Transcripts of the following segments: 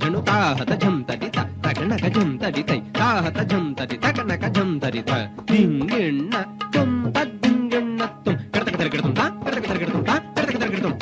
జను తాహత జం తడిత తగనక జం తడితై తాహత జం తడి తగనక జం తడిత దింగిన్న తుం తద్దింగిన్న తుం కడతక తరగడతుం తా కడతక తరగడతుం తా కడతక తరగడతుం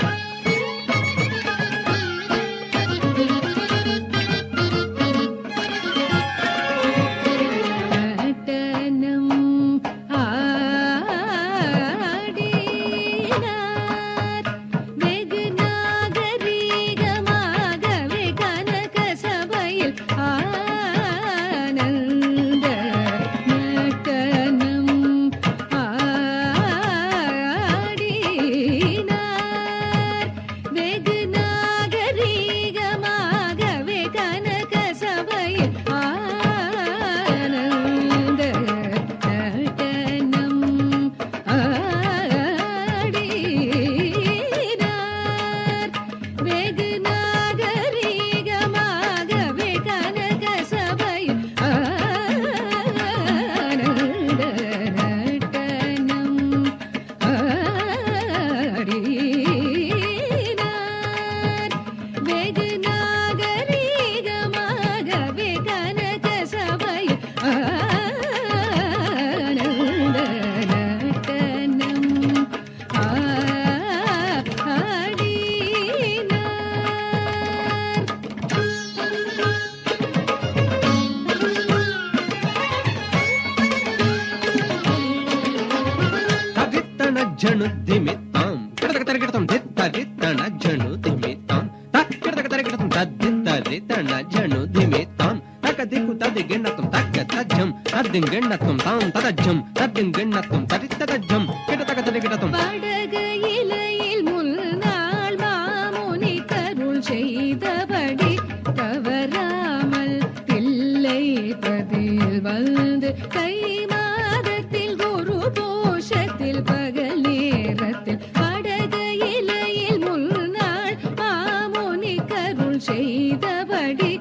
జను దిమితాం కడతక తరగడతాం దిత్తరితణ జను దిమితాం తక్కడతక తరగడతాం తద్దిత్తరితణ జను దిమితాం తక దిక్కు తదిగిన్నతం తక్క తజ్జం తద్దింగిన్నతం తాం తదజ్జం తద్దింగిన్నతం తరిత్తదజ్జం కడతక తరగడతాం படகையிலையில் முன்னாள் மாமுனி கருள் செய்தபடி தவறாமல் பிள்ளை பதில் வந்து கை மாதத்தில் குரு போஷத்தில் பகல் நேரத்தில் படகையிலையில் முன்னாள் மாமுனி கருள் செய்தபடி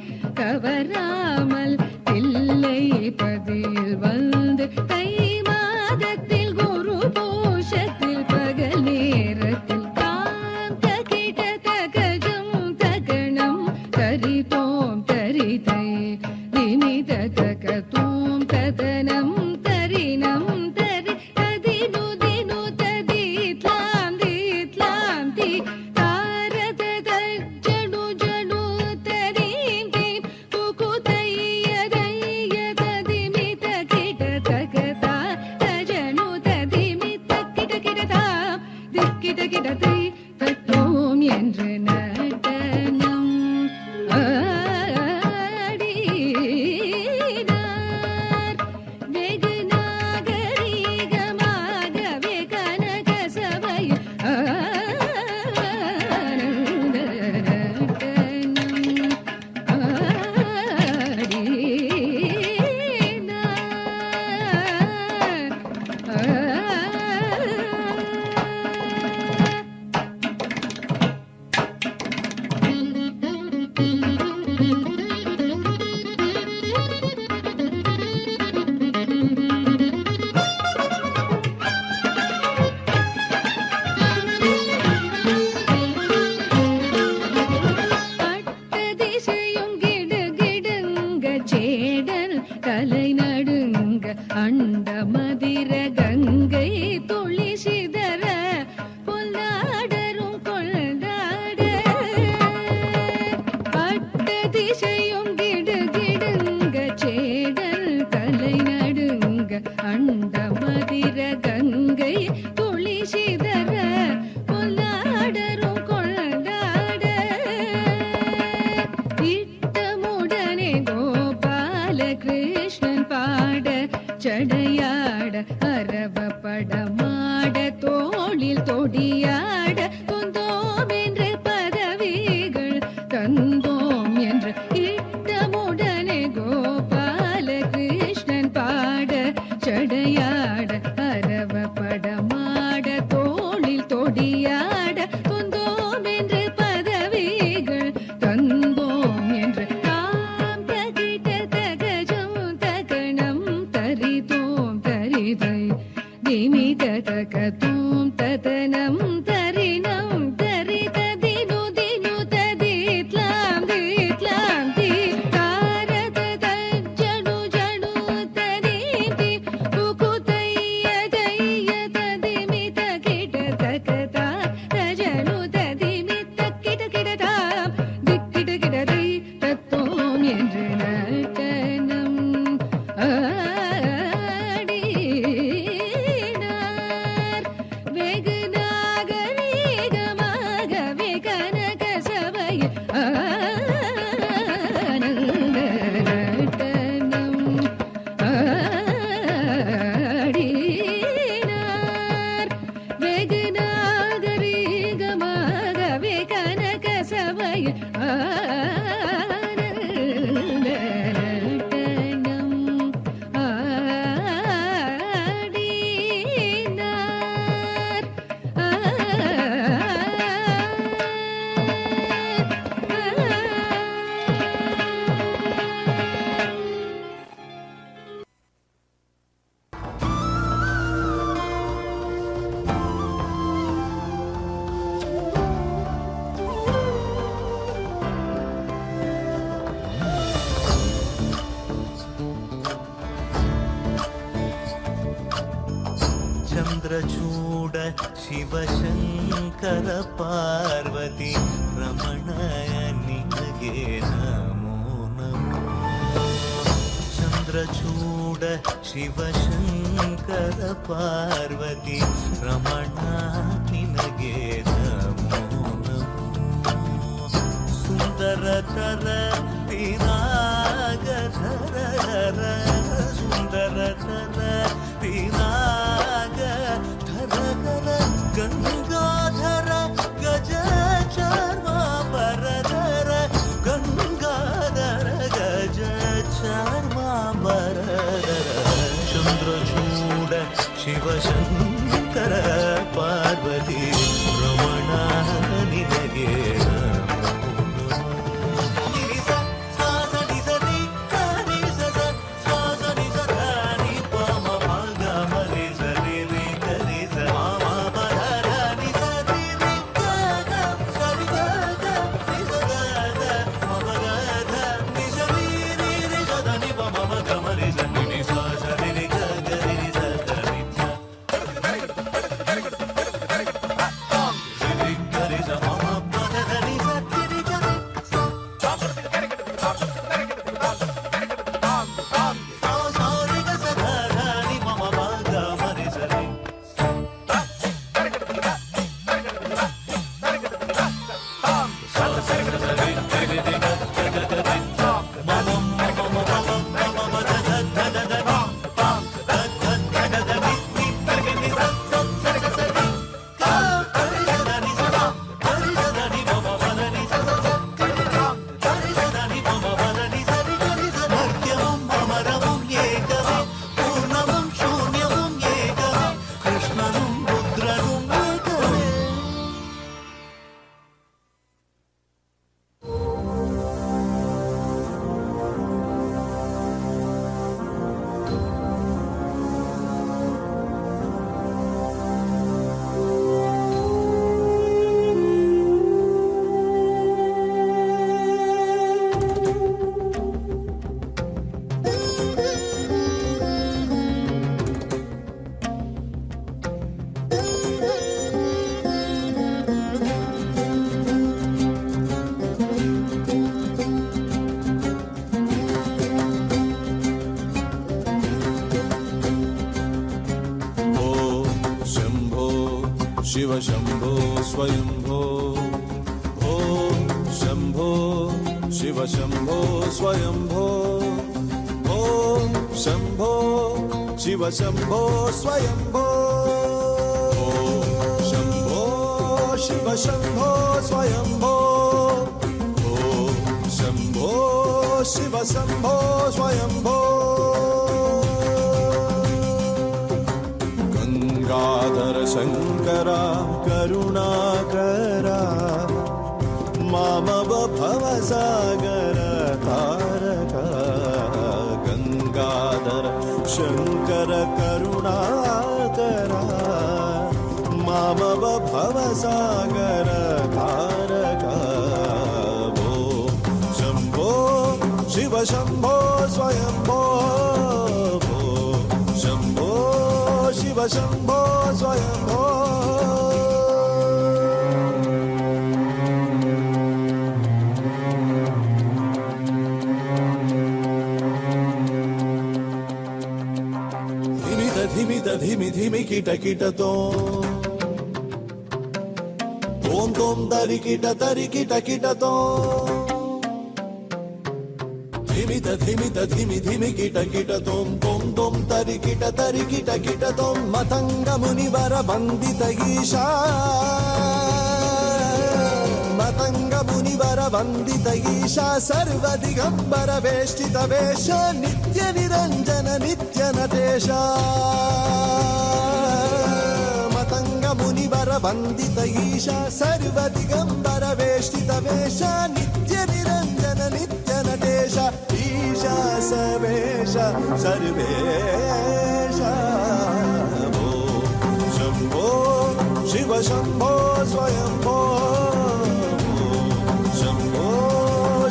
தவறாமல் பிள்ளை பதில் வந்து கை மாதத்தில் குரு போஷத்தில் பகல் நேரத்தில் தாம் தகிட தகஜம் தகணம் தரிதோம் தரிதை திமித தகதோம் ததனம் தரினம் தரி ததினு தினு ததித்லாம் தித்லாம் தி தாரத தஜ்ஜனு ஜனு தரீம் தீம் குகுதையதைய ததிமித கிட தகதா தஜனு ததிமித கிட கிடதா திக்கிட கிடதை தத்தோம் என்று நடனம் ஆடினார் வெகு நாகரீகமாகவே கனக சபை ஆனந்த நடனம் பட்டதிசையும் கிடுகிடுங்க சேடல் கலை நடுங்க அண்ட மதிர கங்கை துளி சிதற பொல்லாடரும் கொண்டாட பட்டதிசையும் கிடுகிடுங்க சேடல் கலை நடுங்க அண்ட மதிர கங்கை துளி சிதற பொல்லாடரும் கொண்டாட இட்டமுடனே கோபால கிருஷ்ணன் பாட சடையாட அரவ படமாட தோளில் தொடியாட தொந்தோம் என்று பதவிகள் தந்தோம் என்று இட்டமுடனே கோபால கிருஷ்ணன் பாட சடையாட அரவ படமாட தோளில் தொடியாட தொந்தோம் என்று பதவிகள் தந்தோம் என்று தாம் தகிட தகஜம் தகணம் தரிதோம் தரிதை திமித தகதோம் ததனம் தரினம் தரித தினு தினு ததித்லாம் தித்லாம் வெகு நாகரீகமாகவே கனக சபையில் చంద్రచూడ శివశంకర పార్వతి రమణయ నినగే నమో నమో. చంద్రచూడ శివశంకర పార్వతి రమణ నినగే నమో నమో. సుందరతర విరాగధర సుందరతర విరాగ గంగాధర గజ చర్మాంబరధర గంగాధర గజ చర్మాంబరధర. చంద్రచూడ శివశంకర పార్వతి రమణ నినగే शिव शंभो स्वयंभो ओम शंभो शिव शंभो स्वयंभो ओम शंभो शिव शंभो स्वयंभो ओम शंभो शिव शंभो स्वयंभो ओम शंभो शिव शंभो स्वयंभो गंगाधर शंकरा करुणाकरा मामव भवसागर तारका गंगाधर शंकर करुणाकरा मामव भवसागर तारका वो शंभो शिव शंभो स्वयंभो वो शंभो शिव शंभो स्वयंभो धिमि धिमि किट किट तो तोम तोम तरी किट तो धिमित धिमित धिमि धिमि किट किट तोम तोम तोम तरि किट तोम मतंग मुनिवर वंदित ईशा मतंग मुनिवर वंदित ईशा सर्व दिगंबर वेष्टित वेश नित्य निरंजन नित्य नटेश मतंग मुनिवर वंदित ईशा सर्व दिगंबर वेष्टित वेश नित्य निरंजन नित्य नटेश ईशा सर्वेश सर्वेश शंभो शिव शंभो स्वयंभो शंभो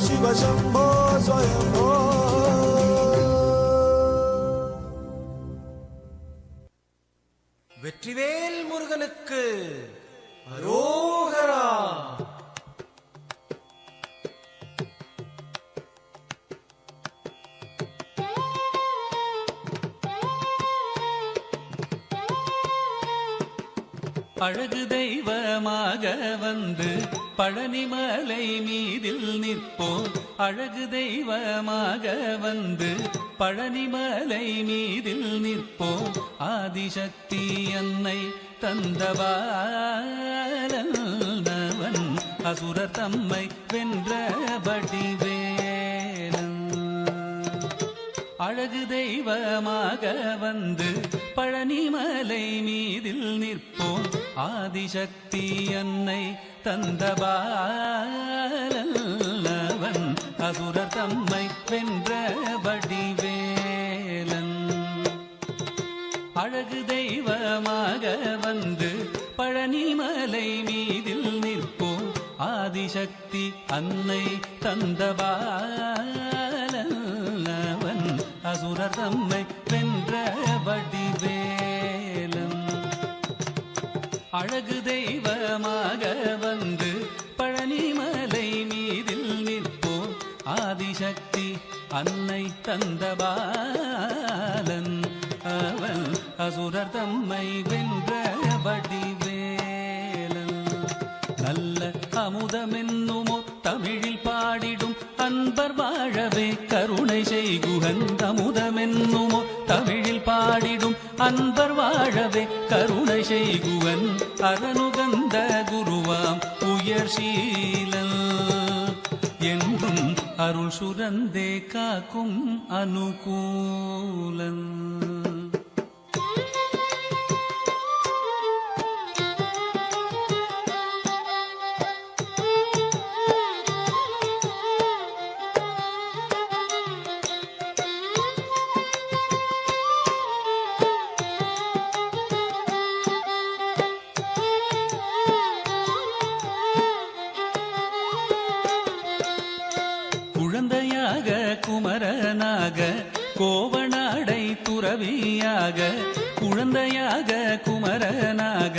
शिव शंभो स्वयंभो வெற்றிவேல் முருகனுக்கு அரோகரா. அழகு தெய்வமாக வந்து பழனிமலை மீதில் நிற்போம். அழகு தெய்வமாக வந்து பழனிமலை மீதில் நிற்போம். ஆதிசக்தி அன்னை தந்தவாளவன் அசுரர் தம்மை வென்ற வடிவேலன். அழகு தெய்வமாக வந்து பழனிமலை மீதில் நிற்போம். ஆதிசக்தி அன்னை தந்தபாலவன் அசுரர் தம்மை வென்ற வடிவேலன். அழகு தெய்வமாக வந்து பழனிமலை மீதில் நிற்போம். ஆதிசக்தி அன்னை தந்தபாலவன் அசுரர் தம்மை வென்ற வடிவேலன். அழகு தெய்வமாக வந்து பழனிமலை மீதில் நிற்போம். ஆதிசக்தி அன்னை தந்தபாலன் அவன் அசுரர் தம்மை வென்ற வடிவேலன். நல்ல அமுதமென்னுமோ தமிழில் பாடிடும் அன்பர் வாழவே கருணை செய்குகன். அமுதமென்னுமோ தமிழில் பாடிடும் அன்பர் வாழவே கருணை செய்குவன். அரணுகந்த குருவாம் உயர் சீலன் என்றும் அருள் சுரந்தே காக்கும் அனுகூலன். குழந்தையாக குமரனாக கோவனாடை துறவியாக. குழந்தையாக குமரனாக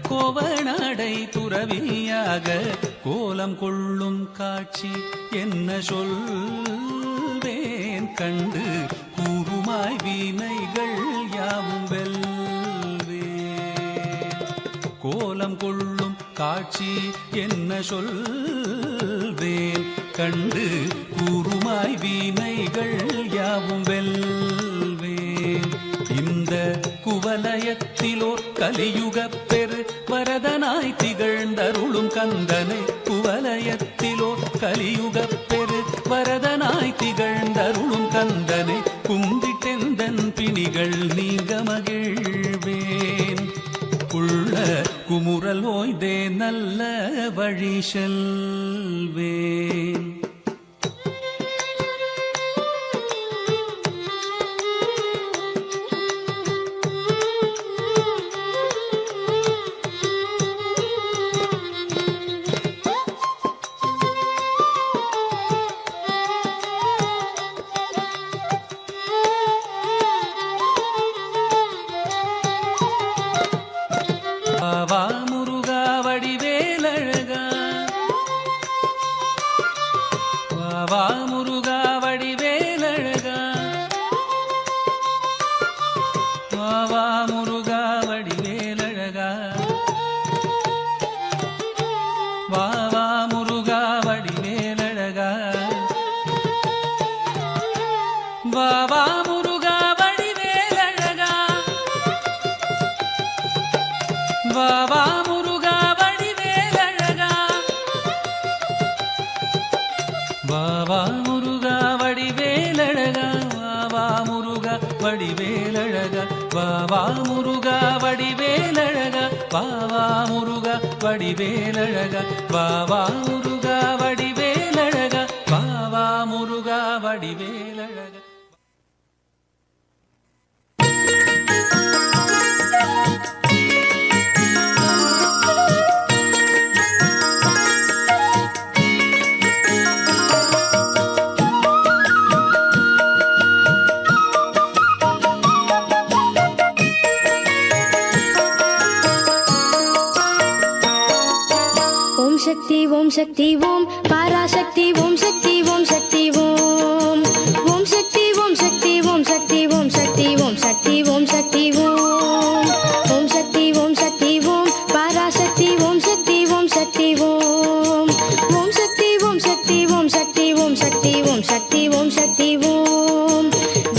கோவனாடை துறவியாக. கோலம் கொள்ளும் காட்சி என்ன சொல்வேன் கண்டு கூறுமாய் வீணைகள் யாவும் வெல்வேன். கோலம் கொள்ளும் காட்சி என்ன சொல்வேன் கண்டு கூறுமாய் வீணைகள் யாவும் வெல்வேன். இந்த குவலயத்திலோர் கலியுகப் பெரு வரதனாய் திகழ்ந்தருளும் கந்தனை. குவலயத்திலோர் கலியுகப் பெரு வரதனாய் திகழ்ந்தருளும் கந்தனை. கும்பிட்டெந்தன் பிணிகள் நீங்க மகிழ்வேன். உள்ள குமுறல் ஓய்தே நல்ல வழி செல்வேன். வா முருகா வடிவேலழகா வடிவேலழகா வா வா முருகா வடிவேலழகா வா வா முருகா வடிவேலழகா. ஓம் சக்தி ஓம் பராசக்தி ஓம் சக்தி ஓம் சக்தி ஓம் ஓம் சக்தி ஓம் சக்தி ஓம் சக்தி ஓம் சக்தி ஓம் சக்தி ஓம் சக்தி ஓம் ஓம் சக்தி ஓம் சக்தி ஓம் பராசக்தி ஓம் சக்தி ஓம் சக்தி ஓம் ஓம் சக்தி ஓம் சக்தி ஓம் சக்தி ஓம் சக்தி ஓம் சக்தி ஓம் சக்தி ஓம்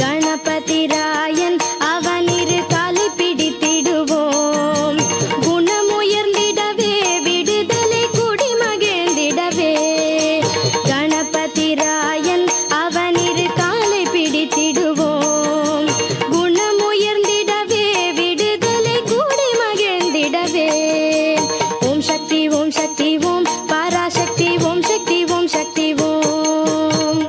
கணபதி ராயன் அவனிரு காலை பிடித்திடுவோம் குணமுயர்ந்திடவே விடுதலை குடி மகிழ்ந்திடவே கணபதி ராயன் அவனிரு காலை பிடித்திடுவோம் குணமுயர்ந்திடவே விடுதலை குடி மகிழ்ந்திடவே ஓம் சக்தி ஓம் பராசக்தி ஓம் சக்தி ஓம் சக்தி ஓம்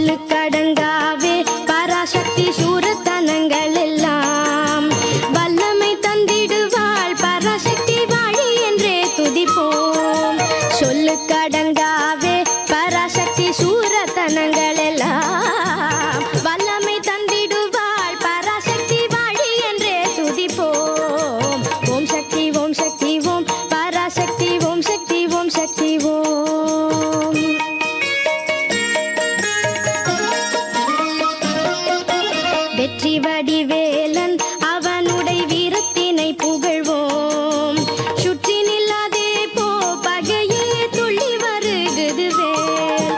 சொல்லுக்கடங்காவே பராசக்தி சூரத்தனங்கள் எல்லாம் வல்லமை தந்திடுவாள் பராசக்தி வாழி என்றே துதிப்போம் சொல்லுக்கடங்காவே பராசக்தி சூரத்தனங்கள் எல்லாம் வல்லமை தந்திடுவாள் பராசக்தி வாழி என்றே துதிப்போம் ஓம் சக்தி ஓம் பராசக்தி ஓம் சக்தி ஓம் சக்தி ஓம் வெற்றி வடிவேலன் அவனுடைய வீரத்தினை புகழ்வோம் சுற்றி நில்லாதே போ பகையே துள்ளி வருகுது வேல்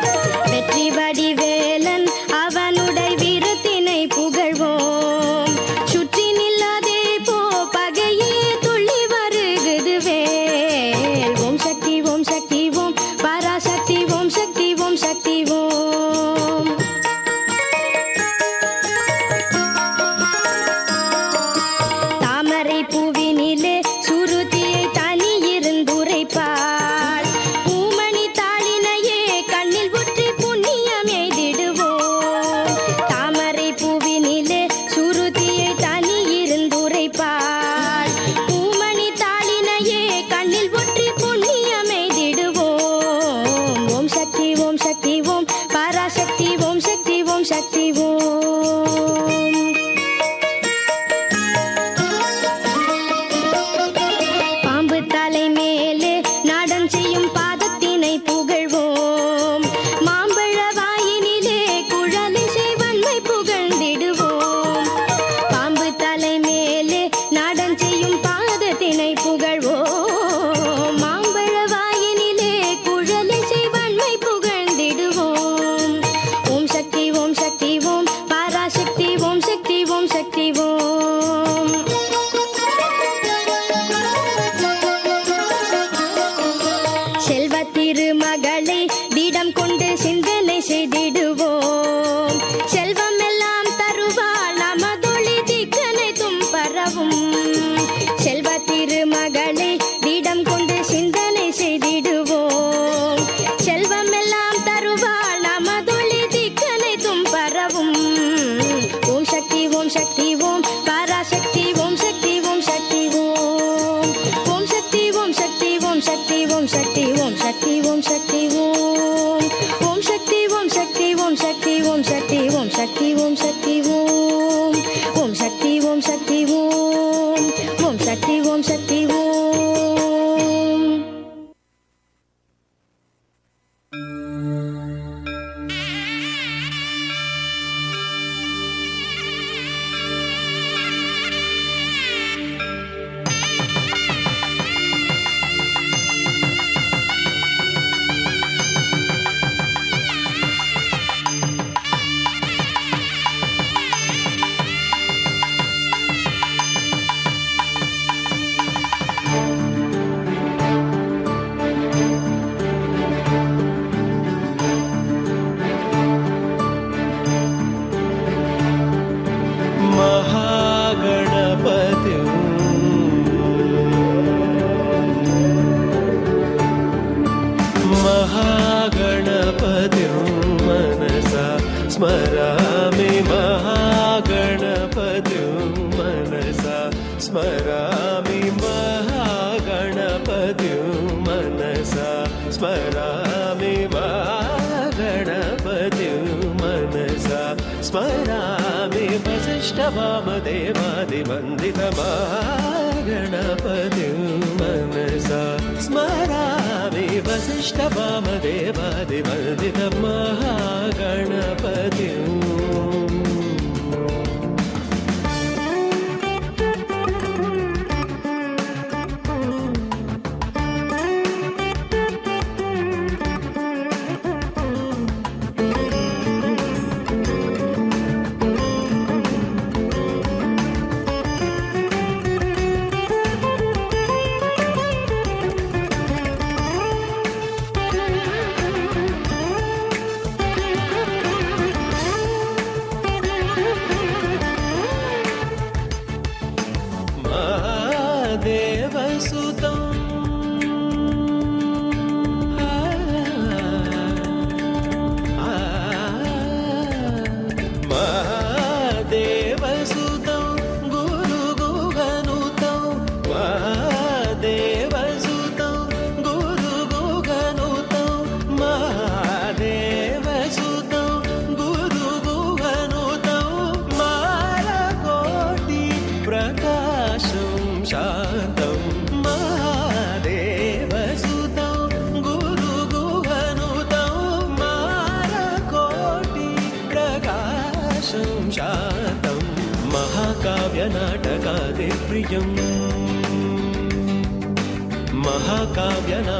வெற்றி வடிவேலன் அவனுடைய வீரத்தினை புகழ்வோம் சுற்றி நில்லாதே போ பகையே துள்ளி வருகுது வேல் ஓம் சக்தி ஓம் பராசக்தி ஓம் சக்தி ஓம் தாமரை பூவினிலே சுருதியை தனி இருந்துரைப்பாள் பூமணி தாளினையே கண்ணில் ஒற்றி புண்ணியம் எய்திடுவோம் தாமரை பூவினிலே சுருதியை தனி இருந்துரைப்பாள் பூமணி தாளினையே கண்ணில் ஒற்றி புண்ணியம் எய்திடுவோம் ஓம் சக்தி ஓம் பராசக்தி ஓம் சக்தி ஓம் பாம்பு தலை மேலே நாடம் செய்யும் பாதத்தினை புகழ்வோம் மாம்பழ வாயினிலே குழலை செய்வன்மை புகழ்ந்திடுவோம் பாம்பு தலை மேலே நாடம் செய்யும் பாதத்தினை புகழ்வோம் மாம்பழ வாயினிலே குழலை செய்வன்மை புகழ்ந்திடுவோம் ஓம் சக்தி ஓம் பராசக்தி ஓம் சக்தி ஓம் செல்வ திருமகளை திடம் கொண்டு சிந்தனை செய்திடுவோம் செல்வம் எல்லாம் தருவாள் நமதொளி திக்கனைத்தும் பரவும் செல்வ திருமகளை திடம் கொண்டு சிந்தனை செய்திடுவோம் செல்வம் எல்லாம் தருவாள் நமதொளி திக்கனைத்தும் பரவும் ஓம் சக்தி ஓம் பராசக்தி ஓம் சக்தி ஓம் சக்தி ஓம் சக்தி ஓம் சக்தி ஓம் சக்தி ஓம் சக்தி ஓம் சக்தி ஓம் சக்தி ஓம் சக்தி ஓம் சக்தி ஓம் சக்தி ஓம் சக்தி ஓம் சக்தி ஓம் சக்தி ஓம் சக்தி ஓம் சக்தி ஓம் சக்தி ஓம் स्मरामि महागणपतिं मनसा स्मरामि महागणपतिं मनसा स्मरामि वसिष्ठवामदेवादिवन्दितमहागणपतिं मनसा स्मरामि वसिष्ठवामदेवादिवन्दितमहागणपतिम्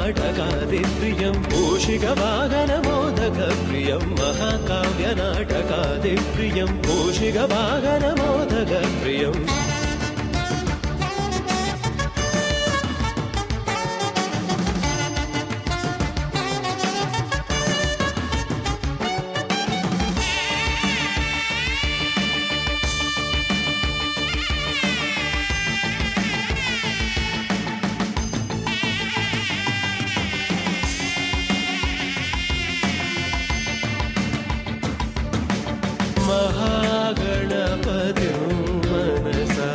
महाकाव्यनाटकादिप्रियं मूषिकवाहनमोदकप्रियं महाकाव्यनाटकादिप्रियं मूषिकवाहनमोदकप्रियम् महागणपतिं मनसा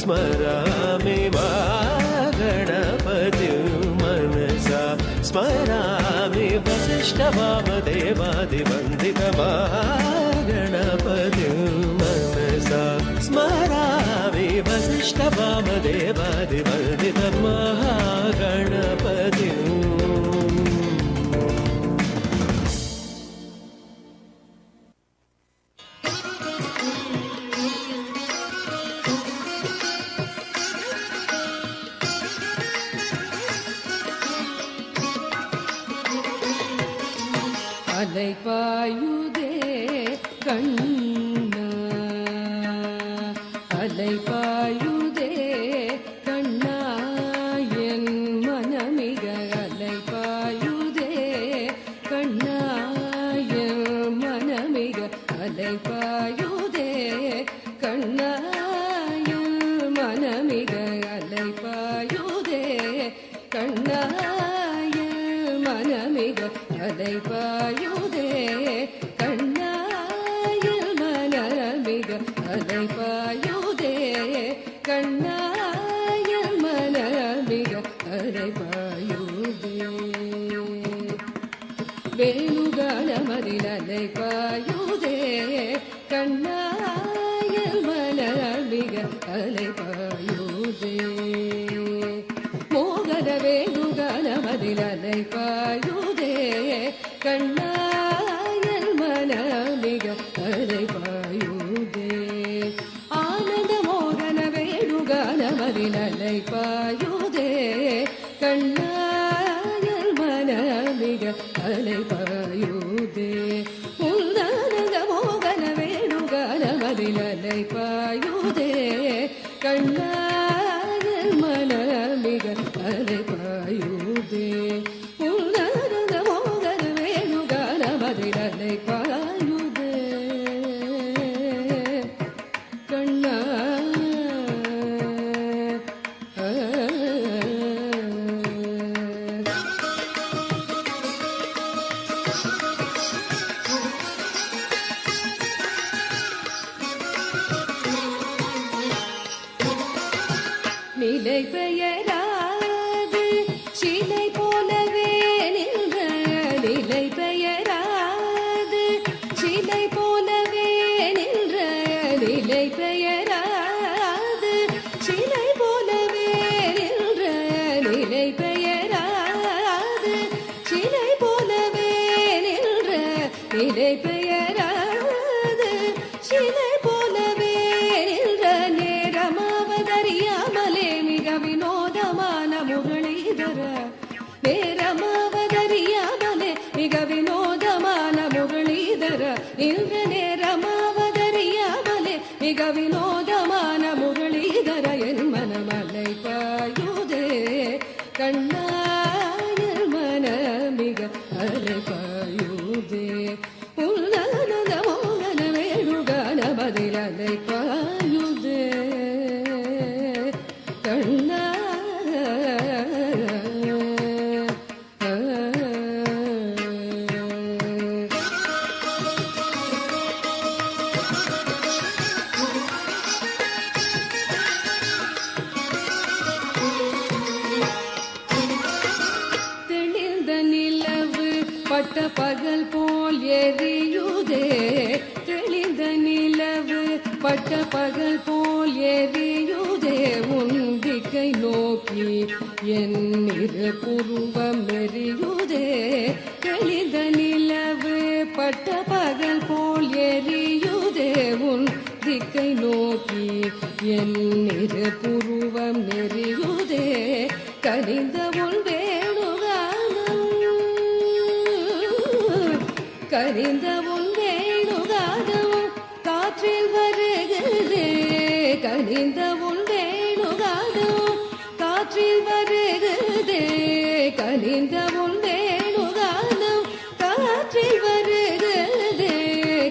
स्मरामि महागणपतिं मनसा स्मरामि वसिष्ठवामदेवादिवन्दितमहागणपतिं मनसा स्मरामि वसिष्ठवामदेवादिवन्दितमहागणपतिम् அலைபாயுதே கண்ணா அலைபாயுதே கண்ணா என் மனமிக அலைபாயுதே கண்ணா என் மனமிக அலைபாயுதே கண்ணா என் மனமிக அலைபாயுதே கண்ணா மனமிக அலைபாயுதே கண்ணாயில் மனமிக அலைபாயுதே கண்ணாயில் மனமிக அலைபாயுதே வேணுகானமதில் அலைபாயுதே கண்ணாயில் மனமிக அலைபாயுதே மோகன வேணுகானமதில் அலைபாயுதே கண்ணாயில் மனமிக அலைபாயுதே ஆனந்த மோகன வேணுகானமதில் அலைபாயுதே கண்ணாயில் மனமிக அலைபாயுதே உன்னானந்த மோகன வேணுகானமதில் அலைபாயுதே கண்ணாயில் மனமிக அலைபாயுதே உன்னானந்த மோகன வேணுகானமதில் அலைபாயுதே கண்ணா நிலை பெயராது சிலை போலவே நின்ற நிலை பெயராது சிலை போலவே நின்ற நிலை பெயராது சிலை போலவே நின்ற நிலை பெயராது சிலை போலவே நின்ற நிலை பெயராது சிலை போலவே நின்ற நேரமாவதறியாமலே மிக வினோதமான முரளிதர நேரமாவதறியாமலே மிக வினோதமான முரளிதர நின்ற நேரமாவதறியாமலே மிக வினோதமான முரளிதர என் மனமலை பாயுதே கண்ணா என் மன மிக அலை பாயுதே உன்னத மோகன வேணுகான பதில் அலை பாயுதே கண்ணா தெளிந்த நிலவு பட்ட பகல் போல் எரியுதே தெளிந்த நிலவு பட்ட பகல் போல் எரியுதே உந்திக்கை நோக்கி என் இரு புருவம் எரியுதே தெளிந்த நிலவு பட்ட பகல் போல் எரியுதே உன் திக்கை நோக்கி என் இரு புருவம் நெறியுதே கனிந்த உன் வேணுகானம் கனிந்த உன் வேணுகானம் காற்றில் வருகிறதே கனிந்த உன் வேணுகானம் காற்றில் வருகிறதே கனிந்த உன் வேணுகானம் காற்றில் வருகிறதே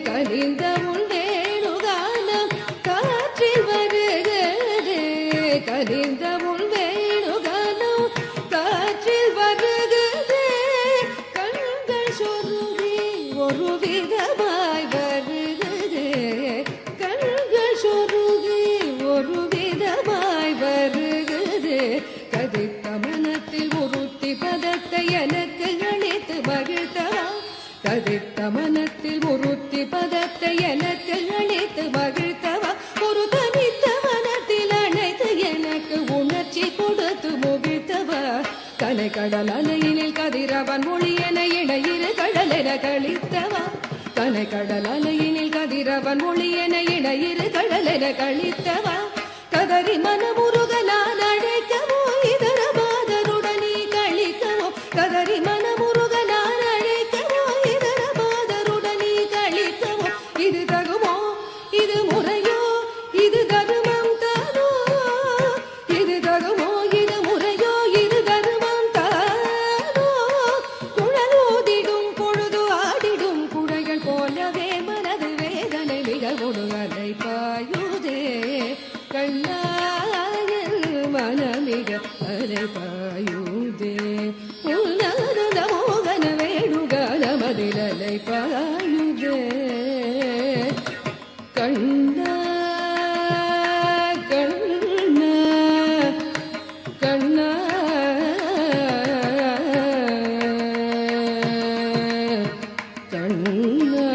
கனிந்த உன் வேணுகானம் காற்றில் வருகிறதே கனிந்த உன் வேணுகானம் காற்றில் வருகிறதே கண்கள் சொருகி ஒரு விதமாய் வருகிறதே கண்கள் சொருகி ஒரு விதமாய் வருகிறதே கதித்த மனத்தில் உருத்தி பதத்தை எனக்கு அளித்து மகிழ்த்தவா கதித்த மனத்தில் உருத்தி பதத்தை எனக்கு அளித்து மகிழ்த்தவா ஒரு தனித்த மனத்தில் அழைத்து எனக்கு உணர்ச்சி கொடுத்து முகிழ்த்தவா கலை கடல் அலையினில் கதிரவன் மொழியென இடையிரு கடலென கழித்தவா கலை கடல் அலையினில் கதிரவன் மொழியென இடையிரு கடலென கழித்தவா கதறி மனமுருக நான் அழைக்கவோ இதர மாதருடனே கழிக்கவோ கதறி மனமுருக நான் அழைக்கவோ இதர மாதருடனே கழிக்கவோ இது தகுமோ இது முறையோ இது தருமம் தானோ இது தகுமோ இது முறையோ இது தருமம் தானோ குழலோதிடும் பொழுது ஆடிடும் குழைகள் போலவே மனது வேதனை மிக ஒடுகலை பாயுதே கண்ணாயல் மனமிக அலை பாயுதே உன்னத மோகன வேணுகான மதிலலை பாயுதே கண்ணா கண்ணா கண்ணா கண்ணா